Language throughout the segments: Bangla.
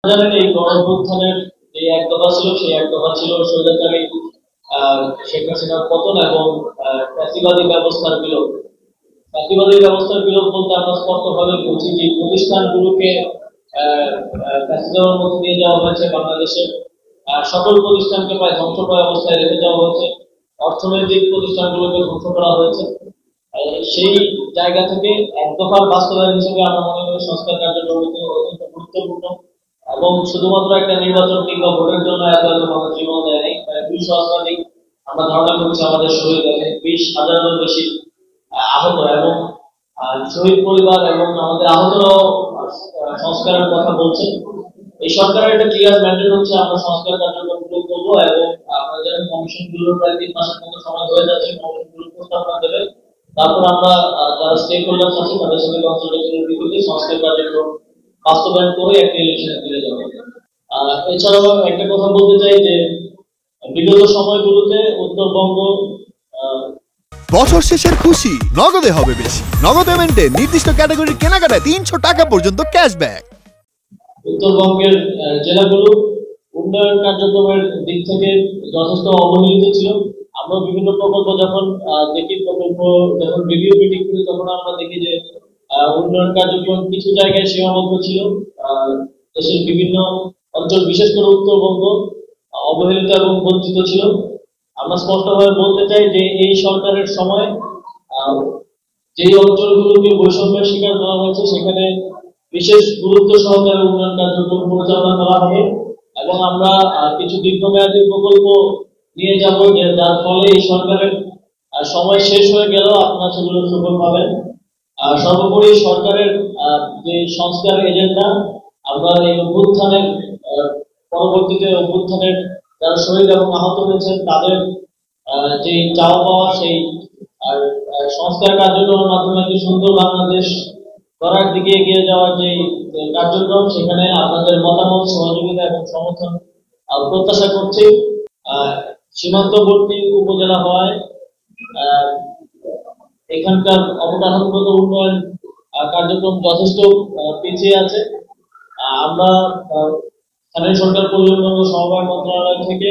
জানেন এই গণঅভ্যুত্থানের যে এক দফা ছিল সেই এক দফা ছিল স্বৈরাচারী শেখ হাসিনার পতন এবং ফ্যাসিবাদী ব্যবস্থার বিলোপ। ফ্যাসিবাদী ব্যবস্থার বিলোপ বলতে আমরা স্পষ্টভাবে বুঝি যে প্রতিষ্ঠানগুলোকে ফ্যাসিজমের মধ্যে নিয়ে যাওয়া হয়েছে। বাংলাদেশের সকল প্রতিষ্ঠানকে প্রায় ধ্বংসপ্রায় অবস্থায় রেখে যাওয়া হয়েছে, অর্থনৈতিক প্রতিষ্ঠানগুলোকে ধ্বংস করা হয়েছে। সেই জায়গা থেকে এক দফার বাস্তবায়ন হিসেবে আমরা মনে করি সংস্কার কার্যক্রম অত্যন্ত গুরুত্বপূর্ণ এবং শুধুমাত্র একটা নির্বাচন কিংবা ভোটের জন্য এত মানুষ জীবন দেয় নাই। 200 আমরা ধারণা করছি আমাদের শহীদ 20,000-এর বেশি আহত এবং শহীদ পরিবার এবং আমাদের আহতরাও সংস্কারের কথা বলছে। এই সরকারের একটা ক্লিয়ার ম্যান্ডেট হচ্ছে আমরা সংস্কার কার্যক্রম শুরু করবো এবং আপনারা জানেন কমিশনগুলোর প্রায় 3 মাসের মতো সময় হয়ে যাচ্ছে, কমিশনগুলো প্রস্তাবনা দেবে। তারপর আমরা যারা স্টেক হোল্ডার আছে তাদের সাথে কনসালটেশনের ভিত্তিতে সংস্কার কার্যক্রম বাস্তবায়ন করে একটা ইলেকশনে ফিরে যাবে। এছাড়াও একটা কথা বলতে চাই যে বিগত সময়গুলোতে উত্তরবঙ্গ বছর শেষের খুশি নগদে হবে বেশি। নগদ পেমেন্টে নির্দিষ্ট ক্যাটাগরির কেনাকাটায় 300 টাকা পর্যন্ত ক্যাশব্যাক। উত্তরবঙ্গের জেলাগুলো উন্নয়ন কার্যক্রমের দিক থেকে যথেষ্ট অবহেলিত ছিল। আমরা বিভিন্ন প্রকল্প যখন দেখি, প্রকল্প যখন রিভিউ মিটিং করি তখন আমরা দেখি যে উন্নয়ন কার্যক্রম কিছু জায়গায় সীমাবদ্ধ ছিল। দেশের বিভিন্ন অঞ্চল বিশেষ করে উত্তরবঙ্গ অবহেলিত এবং বঞ্চিত ছিল। আমরা স্পষ্টভাবে বলতে চাই যে এই সরকারের সময় যে অঞ্চলগুলোকে বৈষম্যের শিকার করা হয়েছে সেখানে বিশেষ গুরুত্ব সহকারে উন্নয়ন কার্যক্রম পরিচালনা করা হবে এবং আমরা কিছু দীর্ঘমেয়াদী প্রকল্প নিয়ে যাব যার ফলে এই সরকারের সময় শেষ হয়ে গেল আপনারা সেগুলো সফল পাবেন। সর্বোপরি সরকারের যে সংস্কার এজেন্ডা, আমরা এই অভ্যুত্থানের পরবর্তীতে অভ্যুত্থানের যারা শহীদ এবং আহত হয়েছেন তাদের যে চাওয়া পাওয়া সেই সংস্কার কার্যক্রমের মাধ্যমে একটি সুন্দর বাংলাদেশ করার দিকে এগিয়ে যাওয়ার যে কার্যক্রম, সেখানে আপনাদের মতামত, সহযোগিতা এবং সমর্থন প্রত্যাশা করছি। সীমান্তবর্তী উপজেলা হওয়ায় এখানকার অবকাঠামোগত উন্নয়ন কার্যক্রম যথেষ্ট পিছিয়ে আছে। আমরা স্থানীয় সরকার পরিবহন ও সমবায় মন্ত্রণালয় থেকে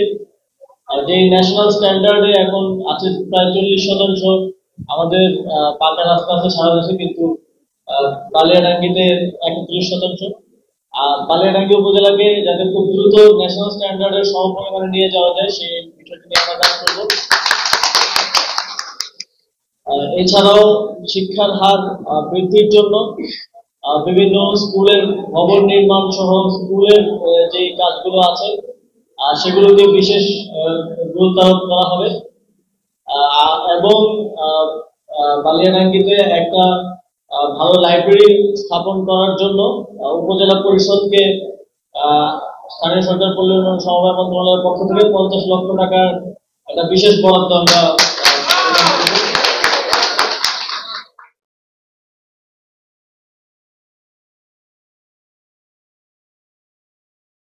যে ন্যাশনাল স্ট্যান্ডার্ডে এখন আছে প্রায় 40% আমাদের পাকা রাস্তা আছে সারা দেশে, কিন্তু বালিয়াডাঙ্গিতে 31%। বালিয়াডাঙ্গি উপজেলাকে যাতে খুব দ্রুত ন্যাশনাল স্ট্যান্ডার্ডের সমপরিমাণে নিয়ে যাওয়া যায় সেই বিষয়টি নিয়ে আমরা কাজ করবো। এছাড়াও শিক্ষার হার বৃদ্ধির জন্য বিভিন্ন স্কুলের ভবন নির্মাণ সহ স্কুলের যে কাজগুলো আছে সেগুলোকে বিশেষ গুরুত্ব আরোপ করা হবে এবং বালিয়াডাঙ্গিতে একটা ভালো লাইব্রেরি স্থাপন করার জন্য উপজেলা পরিষদকে স্থানীয় সরকার পরিবহন সমবায় মন্ত্রণালয়ের পক্ষ থেকে 50 লক্ষ টাকার একটা বিশেষ বরাদ্দ আমরা